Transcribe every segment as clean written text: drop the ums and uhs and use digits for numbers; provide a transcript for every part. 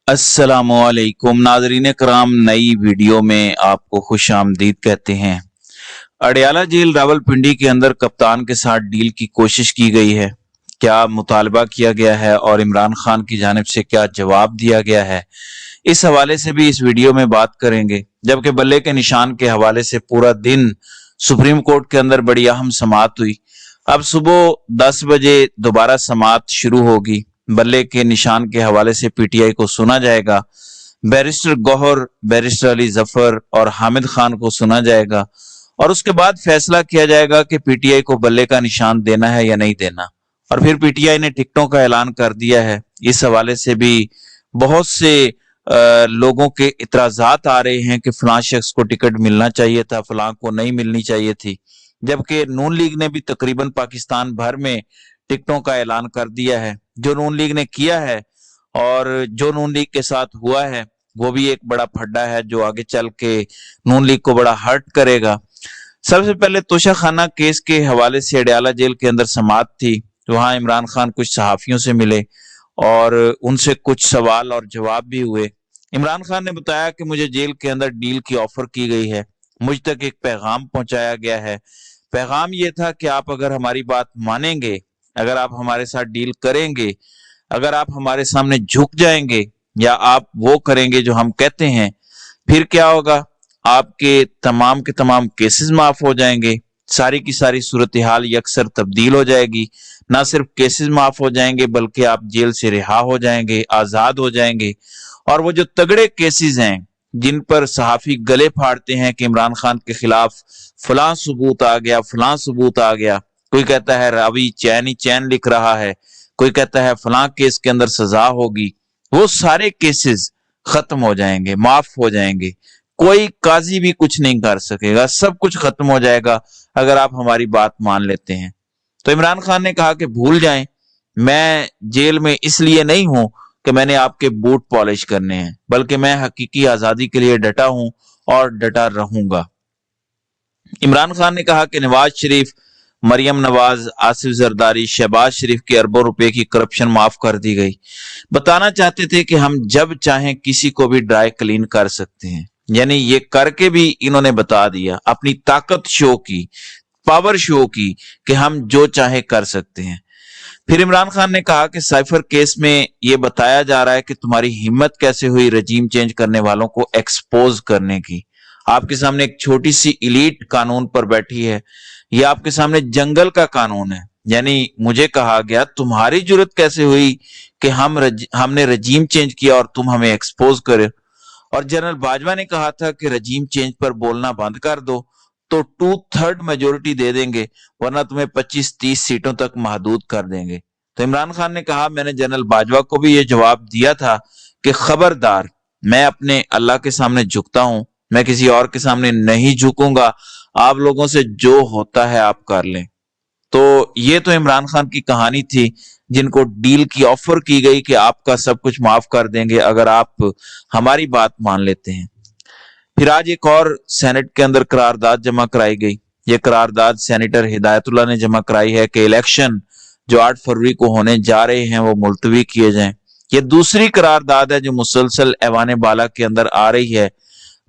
अस्सलामुअलैकुम नाजरीन कराम, नई वीडियो में आपको खुश आमदीद कहते हैं। अडयाला जेल रावलपिंडी के अंदर कप्तान के साथ डील की कोशिश की गई है। क्या मुतालबा किया गया है और इमरान खान की जानिब से क्या जवाब दिया गया है, इस हवाले से भी इस वीडियो में बात करेंगे। जबकि बल्ले के निशान के हवाले से पूरा दिन सुप्रीम कोर्ट के अंदर बड़ी अहम समाअत हुई। अब सुबह 10 बजे दोबारा समाअत शुरू होगी। बल्ले के निशान के हवाले से पीटीआई को सुना जाएगा। बैरिस्टर गौहर, बैरिस्टर अली जफर और हामिद खान को सुना जाएगा और उसके बाद फैसला किया जाएगा कि पीटीआई को बल्ले का निशान देना है या नहीं देना। और फिर पीटीआई ने टिकटों का ऐलान कर दिया है। इस हवाले से भी बहुत से लोगों के इतराजात आ रहे हैं कि फलां शख्स को टिकट मिलना चाहिए था, फलां को नहीं मिलनी चाहिए थी। जबकि नून लीग ने भी तकरीबन पाकिस्तान भर में टिकटों का ऐलान कर दिया है। जो नून लीग ने किया है और जो नून लीग के साथ हुआ है वो भी एक बड़ा फड्डा है जो आगे चल के नून लीग को बड़ा हर्ट करेगा। सबसे पहले तोशा खाना केस के हवाले से अडयाला जेल के अंदर समाअत थी। वहां इमरान खान कुछ सहाफियों से मिले और उनसे कुछ सवाल और जवाब भी हुए। इमरान खान ने बताया कि मुझे जेल के अंदर डील की ऑफर की गई है, मुझ तक एक पैगाम पहुंचाया गया है। पैगाम ये था कि आप अगर हमारी बात मानेंगे, अगर आप हमारे साथ डील करेंगे, अगर आप हमारे सामने झुक जाएंगे या आप वो करेंगे जो हम कहते हैं, फिर क्या होगा, आपके तमाम के तमाम केसेस माफ हो जाएंगे, सारी की सारी सूरत हाल यकसर तब्दील हो जाएगी। ना सिर्फ केसेस माफ हो जाएंगे बल्कि आप जेल से रिहा हो जाएंगे, आजाद हो जाएंगे। और वो जो तगड़े केसेस हैं जिन पर सहाफी गले फाड़ते हैं कि इमरान खान के खिलाफ फलां सबूत आ गया, फलां सबूत आ गया, कोई कहता है रावी चैन ही चैन लिख रहा है, कोई कहता है फलां केस के अंदर सजा होगी, वो सारे केसेस खत्म हो जाएंगे, माफ हो जाएंगे। कोई काजी भी कुछ नहीं कर सकेगा, सब कुछ खत्म हो जाएगा अगर आप हमारी बात मान लेते हैं। तो इमरान खान ने कहा कि भूल जाएं, मैं जेल में इसलिए नहीं हूं कि मैंने आपके बूट पॉलिश करने हैं, बल्कि मैं हकीकी आजादी के लिए डटा हूं और डटा रहूंगा। इमरान खान ने कहा कि नवाज शरीफ, मरियम नवाज, आसिफ जरदारी, शहबाज शरीफ के अरबों रुपए की करप्शन माफ कर दी गई। बताना चाहते थे कि हम जब चाहें किसी को भी ड्राई क्लीन कर सकते हैं। यानी ये करके भी इन्होंने बता दिया, अपनी ताकत शो की, पावर शो की कि हम जो चाहे कर सकते हैं। फिर इमरान खान ने कहा कि साइफर केस में यह बताया जा रहा है कि तुम्हारी हिम्मत कैसे हुई रजीम चेंज करने वालों को एक्सपोज करने की। आपके सामने एक छोटी सी इलीट कानून पर बैठी है, यह आपके सामने जंगल का कानून है। यानी मुझे कहा गया तुम्हारी जरूरत कैसे हुई कि हमने रजीम चेंज किया और तुम हमें एक्सपोज करे। और जनरल बाजवा ने कहा था कि रजीम चेंज पर बोलना बंद कर दो तो 2/3 मेजोरिटी दे देंगे, वरना तुम्हें 25-30 सीटों तक महदूद कर देंगे। तो इमरान खान ने कहा मैंने जनरल बाजवा को भी ये जवाब दिया था कि खबरदार, मैं अपने अल्लाह के सामने झुकता हूं, मैं किसी और के सामने नहीं झुकूंगा, आप लोगों से जो होता है आप कर लें। तो ये तो इमरान खान की कहानी थी जिनको डील की ऑफर की गई कि आपका सब कुछ माफ कर देंगे अगर आप हमारी बात मान लेते हैं। फिर आज एक और सेनेट के अंदर करारदाद जमा कराई गई। ये करारदाद सेनेटर हिदायतुल्लाह ने जमा कराई है कि इलेक्शन जो 8 फरवरी को होने जा रहे हैं वो मुलतवी किए जाएं। ये दूसरी करारदाद है जो मुसलसल ऐवान बाला के अंदर आ रही है।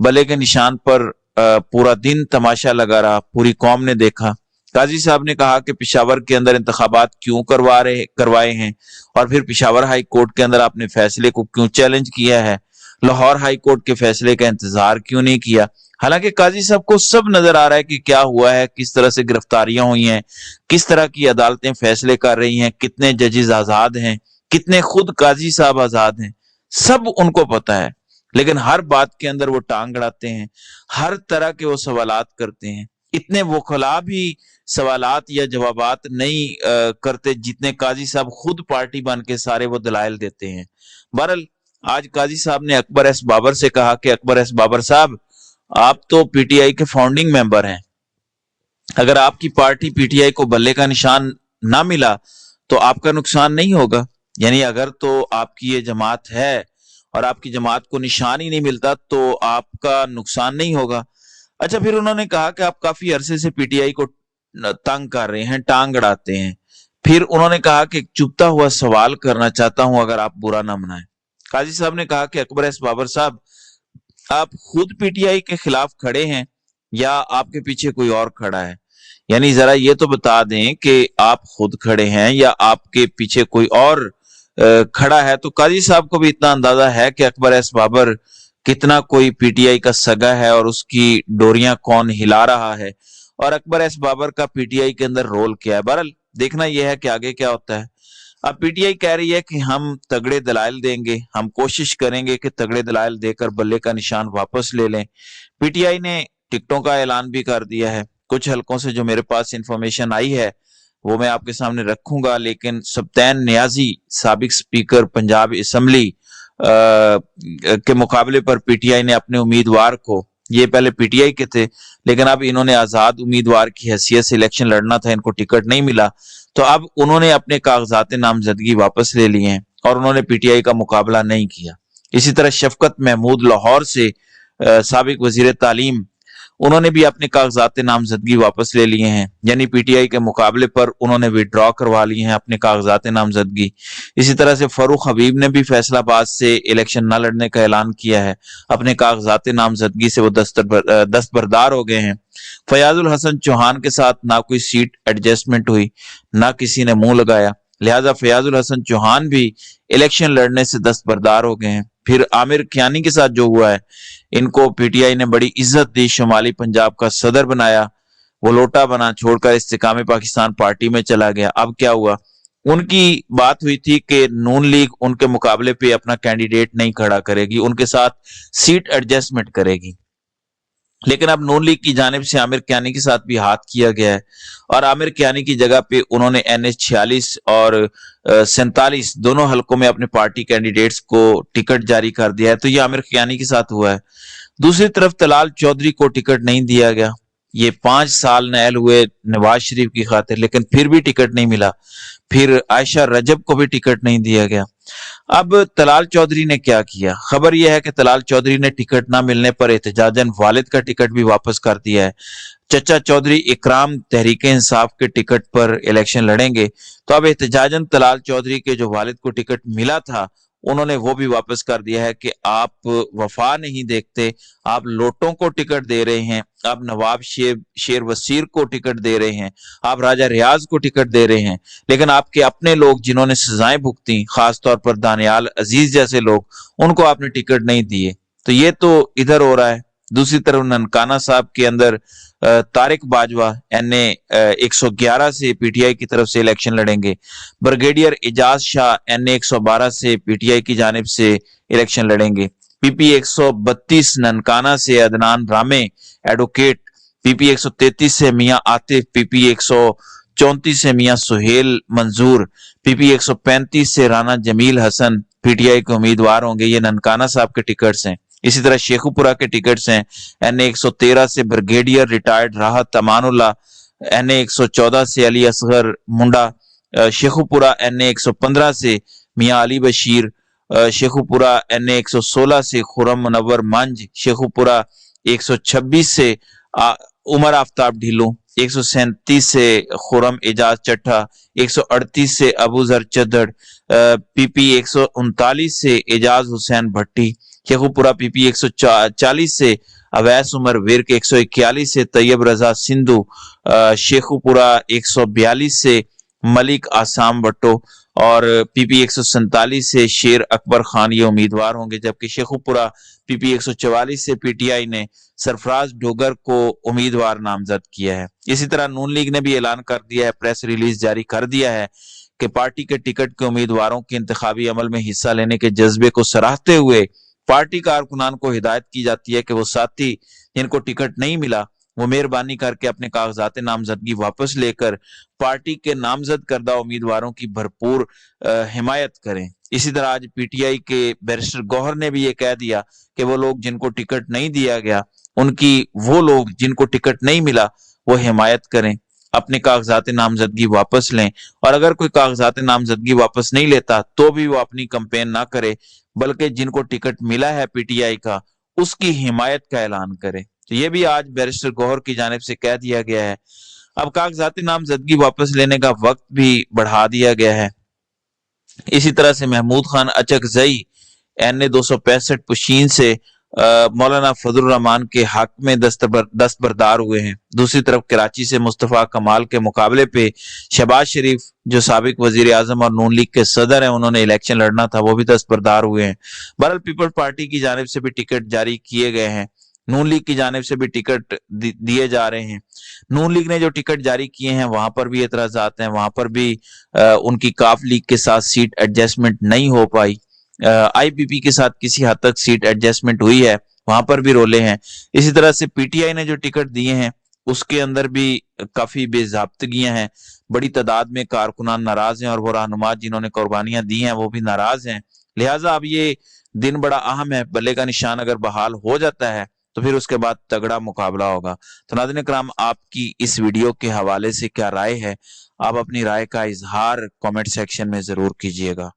बल्ले के निशान पर पूरा दिन तमाशा लगा रहा, पूरी कौम ने देखा। काजी साहब ने कहा कि पेशावर के अंदर इंतखाबात क्यों करवाए हैं और फिर पेशावर हाई कोर्ट के अंदर आपने फैसले को क्यों चैलेंज किया है, लाहौर हाई कोर्ट के फैसले का इंतजार क्यों नहीं किया। हालांकि काजी साहब को सब नजर आ रहा है कि क्या हुआ है, किस तरह से गिरफ्तारियां हुई हैं, किस तरह की अदालतें फैसले कर रही हैं, कितने जजेस आजाद हैं, कितने खुद काजी साहब आजाद हैं, सब उनको पता है। लेकिन हर बात के अंदर वो टांग अड़ाते हैं, हर तरह के वो सवालात करते हैं। इतने वकला भी सवालात या जवाबात नहीं करते जितने काजी साहब खुद पार्टी बन के सारे वो दलाइल देते हैं। बहरहाल आज काजी साहब ने अकबर एस बाबर से कहा कि अकबर एस बाबर साहब, आप तो पीटीआई के फाउंडिंग मेंबर हैं, अगर आपकी पार्टी पीटीआई को बल्ले का निशान ना मिला तो आपका नुकसान नहीं होगा। यानी अगर तो आपकी ये जमात है और आपकी जमात को निशान ही नहीं मिलता तो आपका नुकसान नहीं होगा। अच्छा, फिर उन्होंने कहा कि आप काफी अरसे से पीटीआई को तंग कर रहे हैं, टांग अड़ाते हैं। फिर उन्होंने कहा कि चुपता हुआ सवाल करना चाहता हूं, अगर आप बुरा ना मनाएं। काजी साहब ने कहा कि अकबर एस बाबर साहब, आप खुद पीटीआई के खिलाफ खड़े हैं या आपके पीछे कोई और खड़ा है? यानी जरा ये तो बता दें कि आप खुद खड़े हैं या आपके पीछे कोई और खड़ा है। तो काजी साहब को भी इतना अंदाजा है कि अकबर एस बाबर कितना कोई पीटीआई का सगा है और उसकी डोरियां कौन हिला रहा है, और अकबर एस बाबर का पीटीआई के अंदर रोल क्या है। बहरहाल देखना यह है कि आगे क्या होता है। अब पीटीआई कह रही है कि हम तगड़े दलाइल देंगे, हम कोशिश करेंगे कि तगड़े दलाइल देकर बल्ले का निशान वापस ले लें। पीटीआई ने टिकटों का ऐलान भी कर दिया है। कुछ हलकों से जो मेरे पास इंफॉर्मेशन आई है वो मैं आपके सामने रखूंगा, लेकिन सब्तैन नियाजी साबिक स्पीकर पंजाब असम्बली के मुकाबले पर पीटीआई ने अपने उम्मीदवार को, ये पहले पीटीआई के थे लेकिन अब इन्होंने आजाद उम्मीदवार की हैसियत से इलेक्शन लड़ना था, इनको टिकट नहीं मिला, तो अब उन्होंने अपने कागजात नामजदगी वापस ले लिए हैं और उन्होंने पीटीआई का मुकाबला नहीं किया। इसी तरह शफकत महमूद लाहौर से साबिक वजीर तालीम, उन्होंने भी अपने कागजात नामजदगी वापस ले लिए हैं, यानी पीटीआई के मुकाबले पर उन्होंने विड्रॉ करवा लिए हैं अपने कागजात नामजदगी। इसी तरह से फरूख हबीब ने भी फैसलाबाद से इलेक्शन न लड़ने का ऐलान किया है, अपने कागजात नामजदगी से वो दस्तबरदार हो गए हैं। फयाजुल हसन चौहान के साथ ना कोई सीट एडजस्टमेंट हुई, ना किसी ने मुंह लगाया, लिहाजा फयाजुल हसन चौहान भी इलेक्शन लड़ने से दस्तबरदार हो गए हैं। फिर आमिर कियानी के साथ जो हुआ है, इनको पीटीआई ने बड़ी इज्जत दी, शुमाली पंजाब का सदर बनाया, वो लोटा बना, छोड़कर इस्तेकाम पाकिस्तान पार्टी में चला गया। अब क्या हुआ, उनकी बात हुई थी कि नून लीग उनके मुकाबले पे अपना कैंडिडेट नहीं खड़ा करेगी, उनके साथ सीट एडजस्टमेंट करेगी, लेकिन अब नून लीग की जानिब से आमिर कियानी के साथ भी हाथ किया गया है और आमिर कियानी की जगह पे उन्होंने NH 46 और 47 दोनों हलकों में अपने पार्टी कैंडिडेट्स को टिकट जारी कर दिया है। तो ये आमिर कियानी के साथ हुआ है। दूसरी तरफ तलाल चौधरी को टिकट नहीं दिया गया। ये 5 साल नहल हुए नवाज शरीफ की खातिर, लेकिन फिर भी टिकट नहीं मिला। फिर आयशा रजब को भी टिकट नहीं दिया गया। अब तलाल चौधरी ने क्या किया, खबर यह है कि तलाल चौधरी ने टिकट ना मिलने पर एहतजाजन वालिद का टिकट भी वापस कर दिया है। चचा चौधरी इकराम तहरीक इंसाफ के टिकट पर इलेक्शन लड़ेंगे, तो अब एहतजाजन तलाल चौधरी के जो वालिद को टिकट मिला था उन्होंने वो भी वापस कर दिया है कि आप वफा नहीं देखते, आप लोटों को टिकट दे रहे हैं, आप नवाब शेर वसीर को टिकट दे रहे हैं, आप राजा रियाज को टिकट दे रहे हैं, लेकिन आपके अपने लोग जिन्होंने सजाएं भुगती, खासतौर पर दानियाल अजीज जैसे लोग, उनको आपने टिकट नहीं दिए। तो ये तो इधर हो रहा है। दूसरी तरफ ननकाना साहब के अंदर तारिक बाजवा NA 111 से पीटीआई की तरफ से इलेक्शन लड़ेंगे। ब्रिगेडियर एजाज शाह NA 112 से पीटीआई की जानिब से इलेक्शन लड़ेंगे। PP 132 ननकाना से अदनान रामे एडवोकेट, PP 133 से मियां आतिफ, PP 134 से मियां सुहेल मंजूर, PP 135 से राना जमील हसन पीटीआई के उम्मीदवार होंगे। ये ननकाना साहब के टिकट्स हैं। इसी तरह शेखुपुरा के टिकट्स हैं। NA 113 से ब्रिगेडियर रिटायर्ड राहत अमानुल्लाह, NA 114 से अली असगर मुंडा, शेखुपुरा NA 115 से मियां अली बशीर, शेखुपुरा NA 116 से खुरम मुनव्वर मंज, शेखुपुरा 126 से उमर आफ्ताब ढिल्लों, 137 से खुरम एजाज चट्ठा, 138 से अबू जर चद्दड़, PP 139 से एजाज हुसैन भट्टी, शेखुपुरा PP 140 से अवैस उमर विर्क, 141 से तैयब रजा सिंधु, शेखुपुरा 142 से मलिक आसाम भट्टो और PP 147 से शेर अकबर खान ये उम्मीदवार होंगे। जबकि शेखुपुरा PP 144 से पीटीआई ने सरफराज डोगर को उम्मीदवार नामजद किया है। इसी तरह नून लीग ने भी ऐलान कर दिया है, प्रेस रिलीज जारी कर दिया है कि पार्टी के टिकट के उम्मीदवारों के इंतखाबी अमल में हिस्सा लेने के जज्बे को सराहते हुए पार्टी कारकुनान को हिदायत की जाती है कि वो साथी जिनको टिकट नहीं मिला वो मेहरबानी करके अपने कागजात नामजदगी वापस लेकर पार्टी के नामजद करदा उम्मीदवारों की भरपूर हिमायत करें। इसी तरह आज पीटीआई के बैरिस्टर गौहर ने भी ये कह दिया कि वो लोग जिनको टिकट नहीं दिया गया, उनकी वो लोग जिनको टिकट नहीं मिला वो हिमायत करें, अपने कागजात नामजदगी वापस लें, और अगर कोई कागजात नामजदगी वापस नहीं लेता तो भी वो अपनी कंपेन ना करे, बल्कि जिनको टिकट मिला है पीटीआई का उसकी हिमायत का ऐलान करे। तो ये भी आज बैरिस्टर गौहर की जानिब से कह दिया गया है। अब कागजाती नामजदगी वापस लेने का वक्त भी बढ़ा दिया गया है। इसी तरह से महमूद खान अचकजई NA 265 पुशीन से मौलाना फजल रहमान के हक में दस्तबरदार हुए हैं। दूसरी तरफ कराची से मुस्तफ़ा कमाल के मुकाबले पे शहबाज शरीफ जो साबिक वजीर आजम और नून लीग के सदर हैं, उन्होंने इलेक्शन लड़ना था, वो भी दस्तबरदार हुए हैं। बहरहाल पीपल्स पार्टी की जानिब से भी टिकट जारी किए गए हैं, नून लीग की जानिब से भी टिकट दिए जा रहे हैं। नून लीग ने जो टिकट जारी किए हैं वहां पर भी एतराजात हैं, वहां पर भी उनकी काफ लीग के साथ सीट एडजस्टमेंट नहीं हो पाई। IPP के साथ किसी हद तक सीट एडजस्टमेंट हुई है, वहां पर भी रोले हैं। इसी तरह से PTI ने जो टिकट दिए हैं उसके अंदर भी काफी बेजाब्तगियां हैं, बड़ी तादाद में कारकुनान नाराज हैं और वो रहनुमा जिन्होंने कुर्बानियां दी हैं वो भी नाराज हैं। लिहाजा अब ये दिन बड़ा अहम है, बल्ले का निशान अगर बहाल हो जाता है तो फिर उसके बाद तगड़ा मुकाबला होगा। तो नाज़रीन इकराम, आपकी इस वीडियो के हवाले से क्या राय है? आप अपनी राय का इजहार कमेंट सेक्शन में जरूर कीजिएगा।